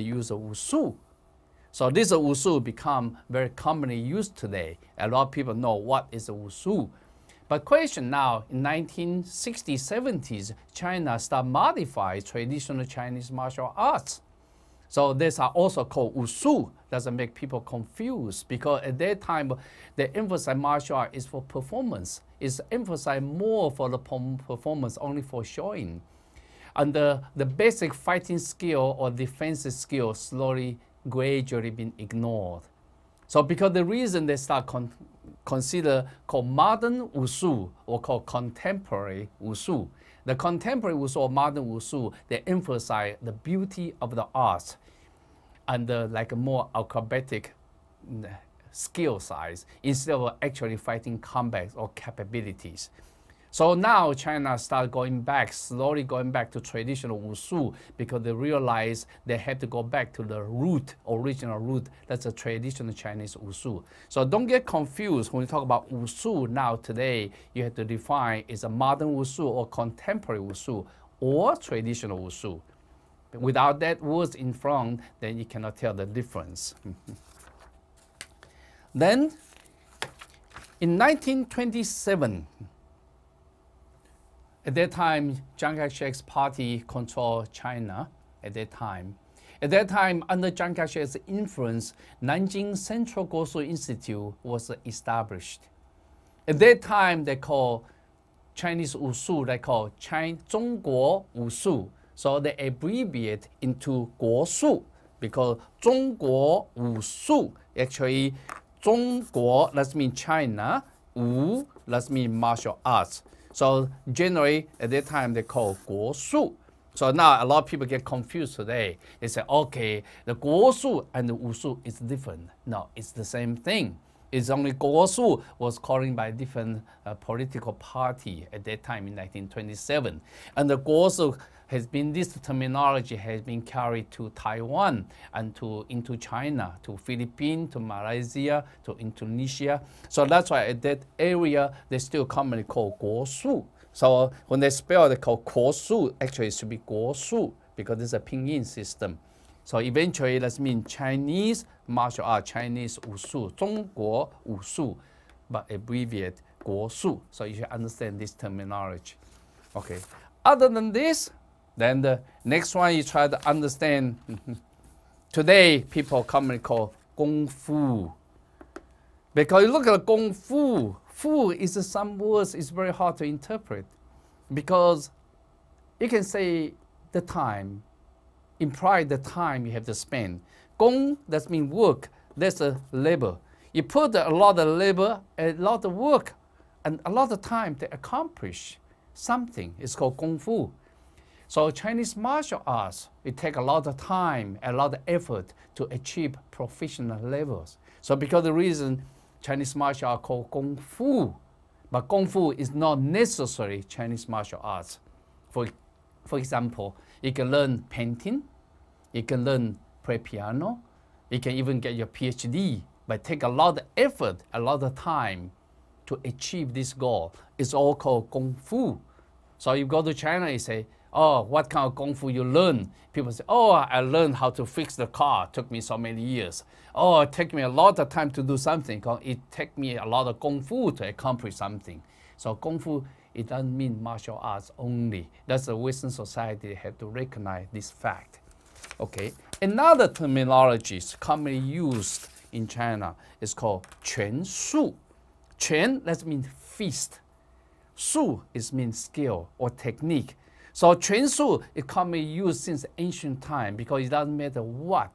use wushu. So this wushu become very commonly used today. A lot of people know what is wushu. But question now, in 1960s, 70s, China started modify traditional Chinese martial arts. So these are also called wushu. Doesn't make people confused because at that time, the emphasis martial art is for performance. It's emphasized more for the performance, only for showing. And the basic fighting skill or defensive skill slowly, gradually been ignored. So because the reason they start consider called modern wushu or called contemporary wushu. The contemporary wushu or modern wushu, they emphasize the beauty of the art and like a more acrobatic skill size instead of actually fighting combat or capabilities. So now China started going back, slowly going back to traditional wushu because they realized they had to go back to the root, original root. That's a traditional Chinese wushu. So don't get confused when we talk about wushu now today. You have to define is a modern wushu or contemporary wushu or traditional wushu. Without that words in front, then you cannot tell the difference. Then in 1927, at that time, Chiang Kai-shek's party controlled China at that time. At that time, under Chiang Kai-shek's influence, Nanjing Central Goshu Institute was established. At that time, they call Chinese Wushu, they call Zhongguo Wushu. So they abbreviate into Guoshu because Zhongguo Wushu, actually, Zhongguo, that means China, Wu, that means martial arts. So generally, at that time, they call Guoshu. So now a lot of people get confused today. They say, okay, the Guoshu and the Wushu is different. No, it's the same thing. It's only Guoshu was called by different political party at that time in 1927. And the Guoshu has been, this terminology has been carried to Taiwan and into China, to Philippines, to Malaysia, to Indonesia. So that's why at that area, they still commonly call Guoshu. So when they spell, they call Guoshu, actually it should be Guoshu because it's a pinyin system. So eventually that means Chinese martial art, Chinese Wushu, Zhongguo Wushu, but abbreviate Guoshu. So you should understand this terminology. Okay. Other than this, then the next one you try to understand. Today, people commonly call Kung Fu. Because you look at Kung Fu, Fu is some words, it's very hard to interpret. Because you can say the time, imply the time you have to spend. Gong, that means work, that's a labor. You put a lot of labor, a lot of work, and a lot of time to accomplish something. It's called Kung Fu. So Chinese martial arts, it takes a lot of time, a lot of effort to achieve professional levels. So because of the reason Chinese martial arts called Kung Fu, but Kung Fu is not necessarily Chinese martial arts. For example, you can learn painting, you can learn play piano, you can even get your PhD, but take a lot of effort, a lot of time to achieve this goal. It's all called Kung Fu. So you go to China, you say, oh, what kind of Kung Fu you learn? People say, oh, I learned how to fix the car. It took me so many years. Oh, it took me a lot of time to do something. It took me a lot of Kung Fu to accomplish something. So Kung Fu, it doesn't mean martial arts only. That's the Western society have to recognize this fact. Okay. Another terminology is commonly used in China is called Quan Shu. Quan, that means feast. Shu is means skill or technique. So Quan Shu is commonly used since ancient time because it doesn't matter what.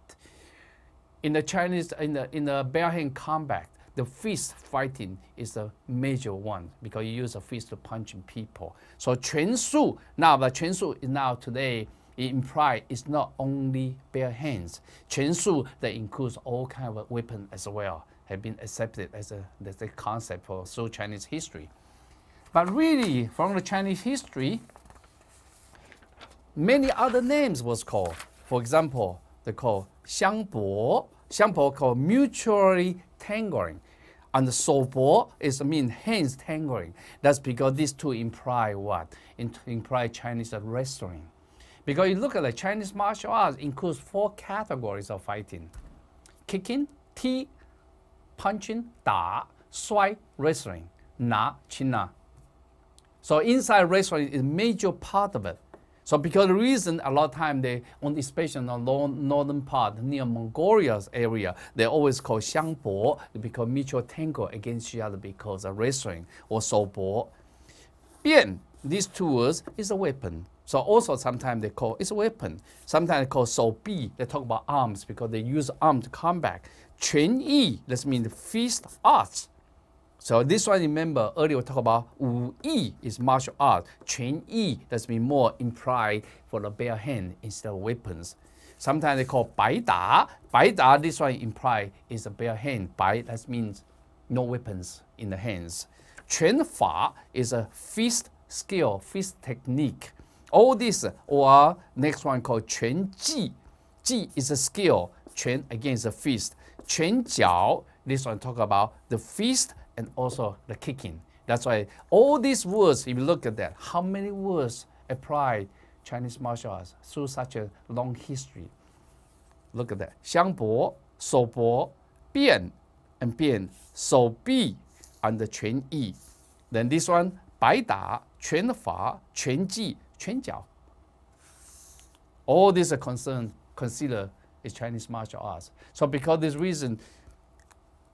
In the Chinese, in the bare-hand combat, the fist fighting is a major one because you use a fist to punching people. So Quan Shu, now the Quan Shu is now today, it implies it's not only bare hands. Quan Shu that includes all kinds of weapons as well, have been accepted as a concept for through Chinese history. But really, from the Chinese history, many other names was called. For example, they call Xiangbo. Xiangbo called mutually tangling. And the Shoubo is mean hands tangling. That's because these two imply what? Imply Chinese wrestling. Because you look at the Chinese martial arts includes 4 categories of fighting. Kicking, T, punching, 打, 摔, wrestling, 拿, 擒拿. So inside wrestling is a major part of it. So because the reason a lot of time they, especially on the northern part, near Mongolia's area, they always call 相搏, because mutual tangle against each other because of wrestling, or 手搏. 变, these 2 words is a weapon. So also sometimes they call it's a weapon. Sometimes they call 手臂, they talk about arms because they use arms to combat. 拳艺, that means fist arts. So this one, remember, earlier we talked about 武艺 is martial art. 拳艺, that's mean more implied for the bare hand instead of weapons. Sometimes they call 白打. 白打, this one implied is a bare hand. 白, that means no weapons in the hands. 拳法 is a fist skill, fist technique. All this, or next one called 拳技. 技 is a skill. 拳, again, is a fist. 拳脚, this one talk about the fist and also the kicking. That's why all these words, if you look at that, how many words apply Chinese martial arts through such a long history? Look at that. 相搏, 手搏, 变, and 变, 手臂, and the 拳艺. Then this one, 白打, 拳法, 拳技, 拳脚. All these are considered as Chinese martial arts. So because of this reason,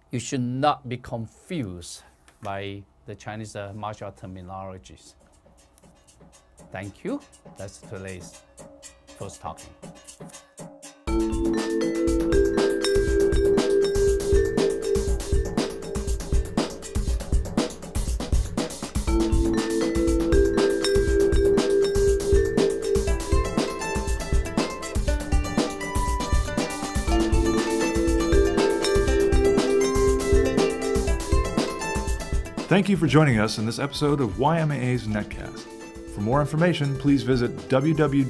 you should not be confused by the Chinese martial art terminologies. Thank you. That's today's first talking. Thank you for joining us in this episode of YMAA's Netcast. For more information, please visit www.ymaa.com.